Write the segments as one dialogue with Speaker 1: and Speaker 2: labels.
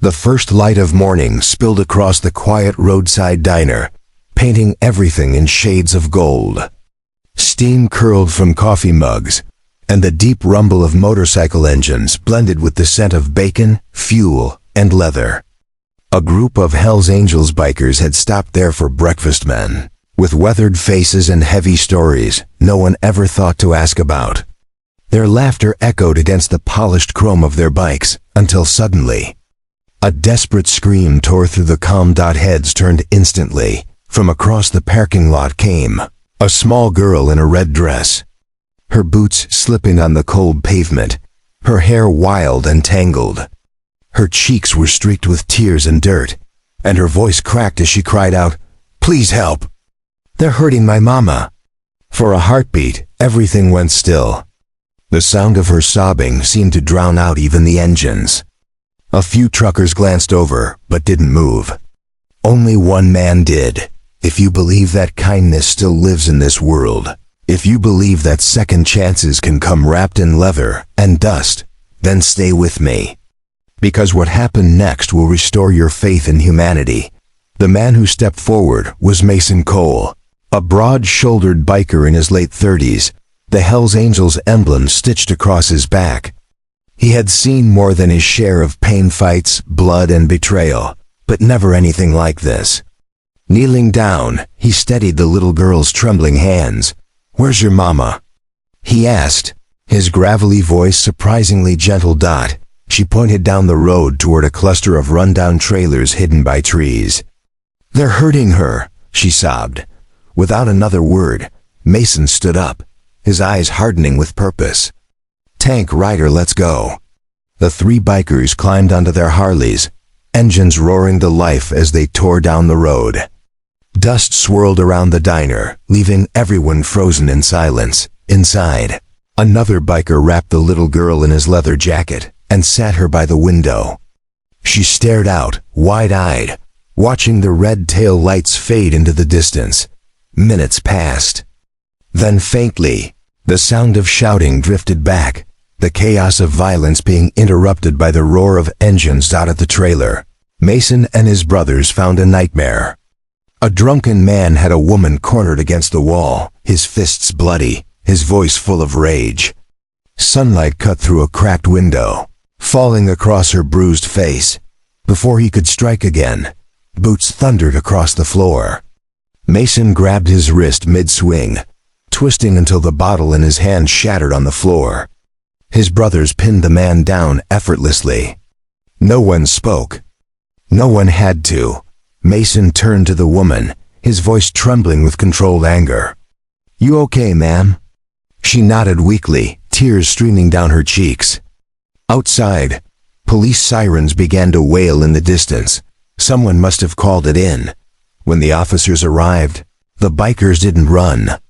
Speaker 1: The first light of morning spilled across the quiet roadside diner, painting everything in shades of gold. Steam curled from coffee mugs, and the deep rumble of motorcycle engines blended with the scent of bacon, fuel, and leather. A group of Hell's Angels bikers had stopped there for breakfast, men, with weathered faces and heavy stories no one ever thought to ask about. Their laughter echoed against the polished chrome of their bikes, until suddenly, a desperate scream tore through the calm. Heads turned instantly. From across the parking lot came a small girl in a red dress, her boots slipping on the cold pavement, her hair wild and tangled. Her cheeks were streaked with tears and dirt, and her voice cracked as she cried out, "Please help! They're hurting my mama!" For a heartbeat, everything went still. The sound of her sobbing seemed to drown out even the engines. A few truckers glanced over, but didn't move. Only one man did. If you believe that kindness still lives in this world, if you believe that second chances can come wrapped in leather and dust, then stay with me. Because what happened next will restore your faith in humanity. The man who stepped forward was Mason Cole, a broad-shouldered biker in his late 30s, the Hell's Angels emblem stitched across his back. He had seen more than his share of pain fights, blood, and betrayal, but never anything like this. Kneeling down, he steadied the little girl's trembling hands. "Where's your mama?" he asked, his gravelly voice surprisingly gentle. She pointed down the road toward a cluster of rundown trailers hidden by trees. "They're hurting her," she sobbed. Without another word, Mason stood up, his eyes hardening with purpose. "Tank Rider, let's go." The three bikers climbed onto their Harleys, engines roaring to life as they tore down the road. Dust swirled around the diner, leaving everyone frozen in silence. Inside, another biker wrapped the little girl in his leather jacket and sat her by the window. She stared out, wide-eyed, watching the red tail lights fade into the distance. Minutes passed. Then faintly, the sound of shouting drifted back, the chaos of violence being interrupted by the roar of engines out at the trailer. Mason and his brothers found a nightmare. A drunken man had a woman cornered against the wall, his fists bloody, his voice full of rage. Sunlight cut through a cracked window, falling across her bruised face. Before he could strike again, boots thundered across the floor. Mason grabbed his wrist mid-swing, twisting until the bottle in his hand shattered on the floor. His brothers pinned the man down effortlessly. No one spoke. No one had to. Mason turned to the woman, his voice trembling with controlled anger. "You okay, ma'am?" She nodded weakly, tears streaming down her cheeks. Outside, police sirens began to wail in the distance. Someone must have called it in. When the officers arrived, the bikers didn't run.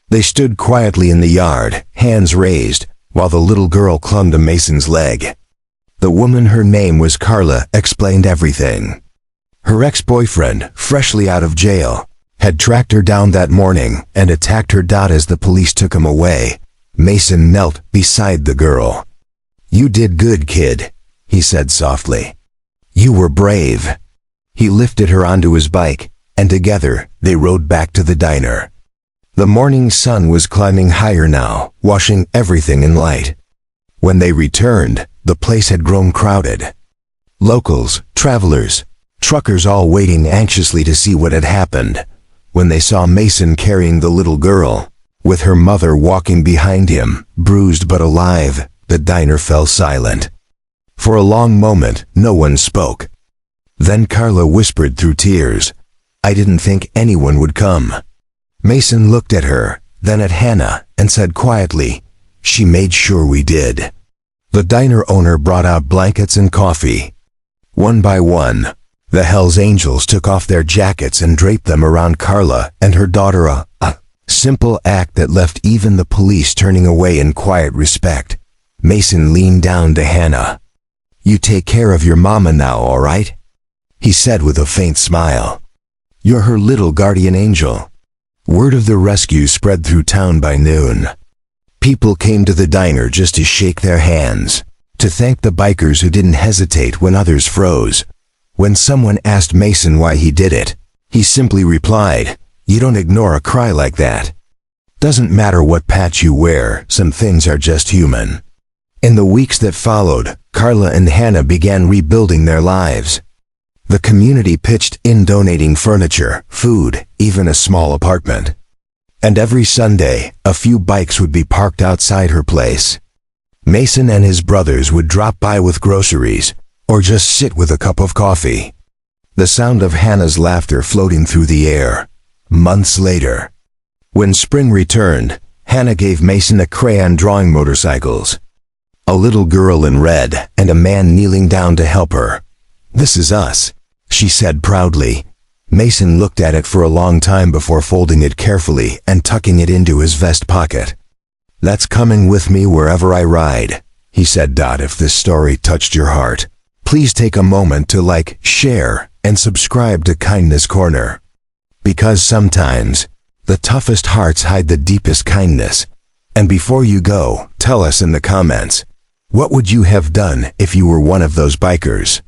Speaker 1: They stood quietly in the yard, hands raised, while the little girl clung to Mason's leg. The woman, her name was Carla, explained everything. Her ex-boyfriend, freshly out of jail, had tracked her down that morning and attacked her. As the police took him away, Mason knelt beside the girl. "You did good, kid," he said softly. "You were brave." He lifted her onto his bike, and together they rode back to the diner. The morning sun was climbing higher now, washing everything in light. When they returned, the place had grown crowded. Locals, travelers, truckers all waiting anxiously to see what had happened. When they saw Mason carrying the little girl, with her mother walking behind him, bruised but alive, the diner fell silent. For a long moment, no one spoke. Then Carla whispered through tears, "I didn't think anyone would come." Mason looked at her, then at Hannah, and said quietly, "She made sure we did." The diner owner brought out blankets and coffee. One by one, the Hell's Angels took off their jackets and draped them around Carla and her daughter, a simple act that left even the police turning away in quiet respect. Mason leaned down to Hannah. "You take care of your mama now, all right?" he said with a faint smile. "You're her little guardian angel." Word of the rescue spread through town by noon. People came to the diner just to shake their hands. To thank the bikers who didn't hesitate when others froze. When someone asked Mason why he did it, he simply replied, "You don't ignore a cry like that. Doesn't matter what patch you wear, some things are just human." In the weeks that followed, Carla and Hannah began rebuilding their lives. The community pitched in, donating furniture, food, even a small apartment. And every Sunday, a few bikes would be parked outside her place. Mason and his brothers would drop by with groceries, or just sit with a cup of coffee. The sound of Hannah's laughter floating through the air. Months later, when spring returned, Hannah gave Mason a crayon drawing motorcycles. A little girl in red and a man kneeling down to help her. "This is us," she said proudly. Mason looked at it for a long time before folding it carefully and tucking it into his vest pocket. "That's coming with me wherever I ride," he said. If this story touched your heart, please take a moment to like, share, and subscribe to Kindness Corner. Because sometimes, the toughest hearts hide the deepest kindness. And before you go, tell us in the comments, what would you have done if you were one of those bikers?